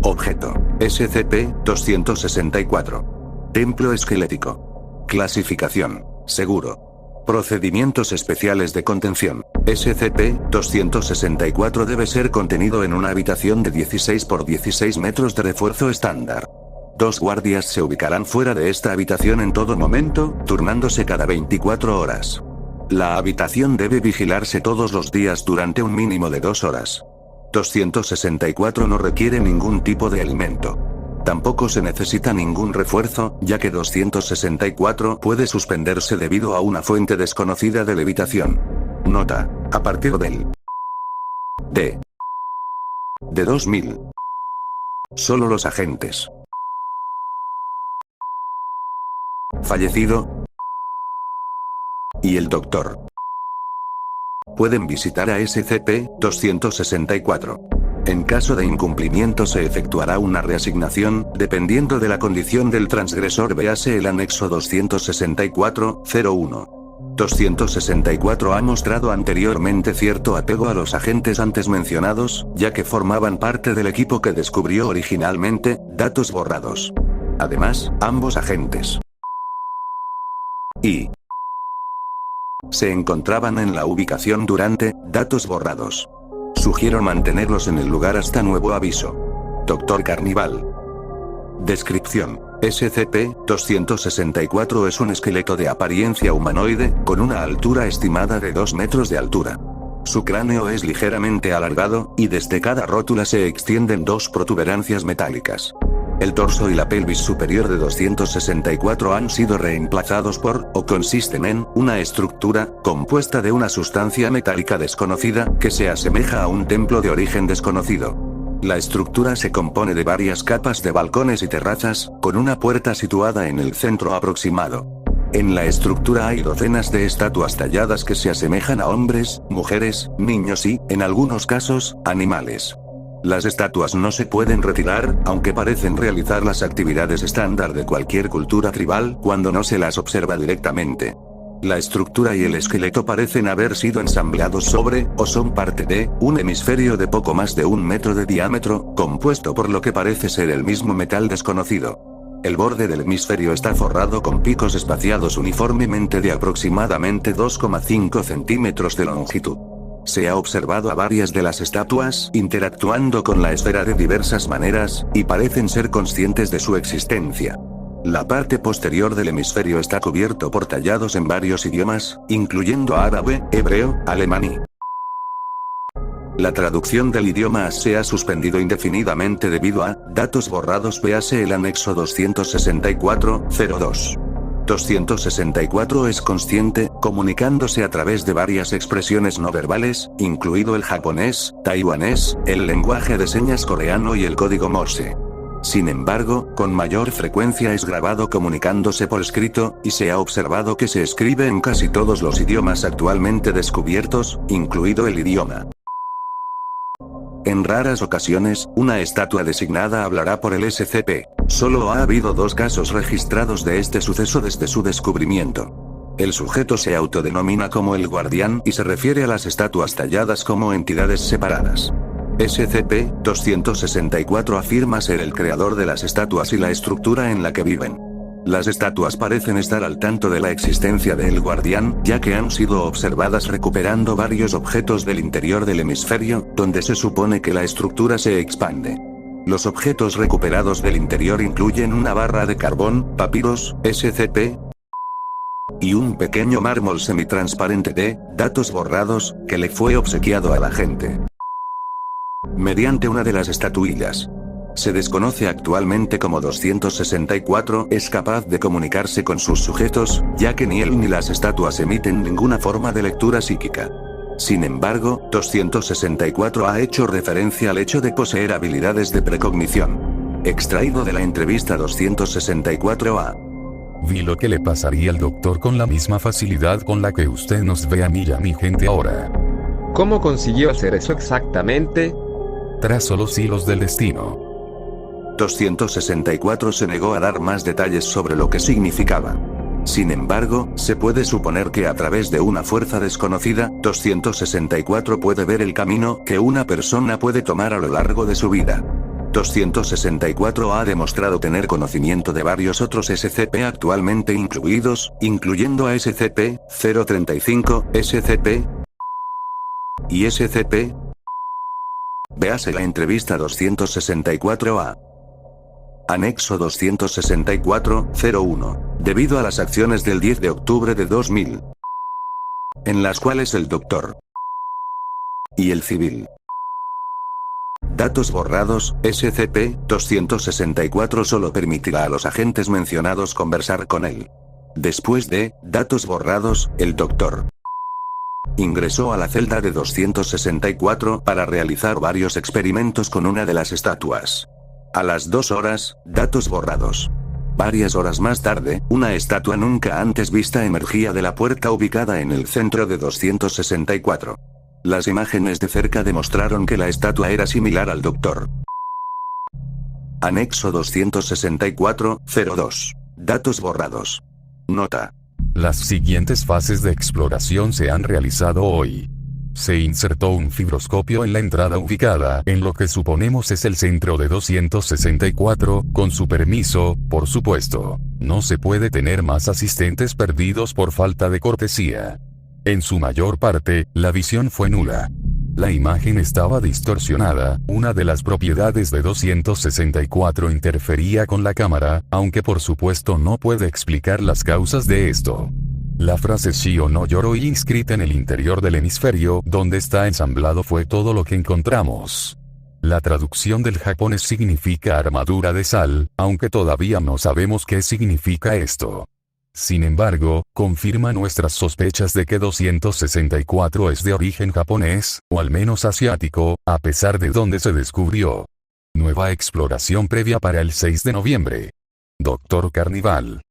Objeto. SCP-264. Templo esquelético. Clasificación. Seguro. Procedimientos especiales de contención. SCP-264 debe ser contenido en una habitación de 16 por 16 metros de refuerzo estándar. 2 guardias se ubicarán fuera de esta habitación en todo momento, turnándose cada 24 horas. La habitación debe vigilarse todos los días durante un mínimo de 2 horas. 264 no requiere ningún tipo de alimento. Tampoco se necesita ningún refuerzo, ya que 264 puede suspenderse debido a una fuente desconocida de levitación. Nota: a partir del de 2000. Solo los agentes fallecido y el doctor pueden visitar a SCP-264. En caso de incumplimiento se efectuará una reasignación, dependiendo de la condición del transgresor. Véase el anexo 264-01. 264 ha mostrado anteriormente cierto apego a los agentes antes mencionados, ya que formaban parte del equipo que descubrió originalmente datos borrados. Además, ambos agentes y se encontraban en la ubicación durante datos borrados. Sugiero mantenerlos en el lugar hasta nuevo aviso. Dr. Carnival. Descripción: SCP-264 es un esqueleto de apariencia humanoide, con una altura estimada de 2 metros de altura. Su cráneo es ligeramente alargado, y desde cada rótula se extienden 2 protuberancias metálicas. El torso y la pelvis superior de 264 han sido reemplazados por, o consisten en, una estructura, compuesta de una sustancia metálica desconocida, que se asemeja a un templo de origen desconocido. La estructura se compone de varias capas de balcones y terrazas, con una puerta situada en el centro aproximado. En la estructura hay docenas de estatuas talladas que se asemejan a hombres, mujeres, niños y, en algunos casos, animales. Las estatuas no se pueden retirar, aunque parecen realizar las actividades estándar de cualquier cultura tribal cuando no se las observa directamente. La estructura y el esqueleto parecen haber sido ensamblados sobre, o son parte de, un hemisferio de poco más de 1 metro de diámetro, compuesto por lo que parece ser el mismo metal desconocido. El borde del hemisferio está forrado con picos espaciados uniformemente de aproximadamente 2,5 centímetros de longitud. Se ha observado a varias de las estatuas interactuando con la esfera de diversas maneras, y parecen ser conscientes de su existencia. La parte posterior del hemisferio está cubierto por tallados en varios idiomas, incluyendo árabe, hebreo, alemán y la traducción del idioma se ha suspendido indefinidamente debido a datos borrados. Véase el anexo 264-02. 264 es consciente, comunicándose a través de varias expresiones no verbales, incluido el japonés, taiwanés, el lenguaje de señas coreano y el código Morse. Sin embargo, con mayor frecuencia es grabado comunicándose por escrito, y se ha observado que se escribe en casi todos los idiomas actualmente descubiertos, incluido el idioma. En raras ocasiones, una estatua designada hablará por el SCP. Solo ha habido 2 casos registrados de este suceso desde su descubrimiento. El sujeto se autodenomina como el Guardián y se refiere a las estatuas talladas como entidades separadas. SCP-264 afirma ser el creador de las estatuas y la estructura en la que viven. Las estatuas parecen estar al tanto de la existencia del Guardián, ya que han sido observadas recuperando varios objetos del interior del hemisferio, donde se supone que la estructura se expande. Los objetos recuperados del interior incluyen una barra de carbón, papiros, SCP, y un pequeño mármol semitransparente de datos borrados, que le fue obsequiado a la gente mediante una de las estatuillas. Se desconoce actualmente cómo 264 es capaz de comunicarse con sus sujetos, ya que ni él ni las estatuas emiten ninguna forma de lectura psíquica. Sin embargo, 264 ha hecho referencia al hecho de poseer habilidades de precognición. Extraído de la entrevista 264A. Vi lo que le pasaría al doctor con la misma facilidad con la que usted nos ve a mí y a mi gente ahora. ¿Cómo consiguió hacer eso exactamente? Trazó los hilos del destino. 264 se negó a dar más detalles sobre lo que significaba. Sin embargo, se puede suponer que a través de una fuerza desconocida, 264 puede ver el camino que una persona puede tomar a lo largo de su vida. SCP-264 ha demostrado tener conocimiento de varios otros SCP actualmente incluidos, incluyendo a SCP-035, SCP y SCP. Véase la entrevista 264-A. Anexo 264-01. Debido a las acciones del 10 de octubre de 2000, en las cuales el Dr. y el civil. Datos borrados, SCP-264 solo permitirá a los agentes mencionados conversar con él. Después de datos borrados, el Dr. ingresó a la celda de 264 para realizar varios experimentos con una de las estatuas. A las 2 horas, datos borrados. Varias horas más tarde, una estatua nunca antes vista emergía de la puerta ubicada en el centro de 264. Las imágenes de cerca demostraron que la estatua era similar al Dr. Anexo 264-02. Datos borrados. Nota. Las siguientes fases de exploración se han realizado hoy. Se insertó un fibroscopio en la entrada ubicada en lo que suponemos es el centro de 264, con su permiso, por supuesto. No se puede tener más asistentes perdidos por falta de cortesía. En su mayor parte, la visión fue nula. La imagen estaba distorsionada, una de las propiedades de 264 interfería con la cámara, aunque por supuesto no puede explicar las causas de esto. La frase sí o no lloro inscrita en el interior del hemisferio donde está ensamblado fue todo lo que encontramos. La traducción del japonés significa armadura de sal, aunque todavía no sabemos qué significa esto. Sin embargo, confirma nuestras sospechas de que 264 es de origen japonés, o al menos asiático, a pesar de dónde se descubrió. Nueva exploración previa para el 6 de noviembre. Dr. Carnival.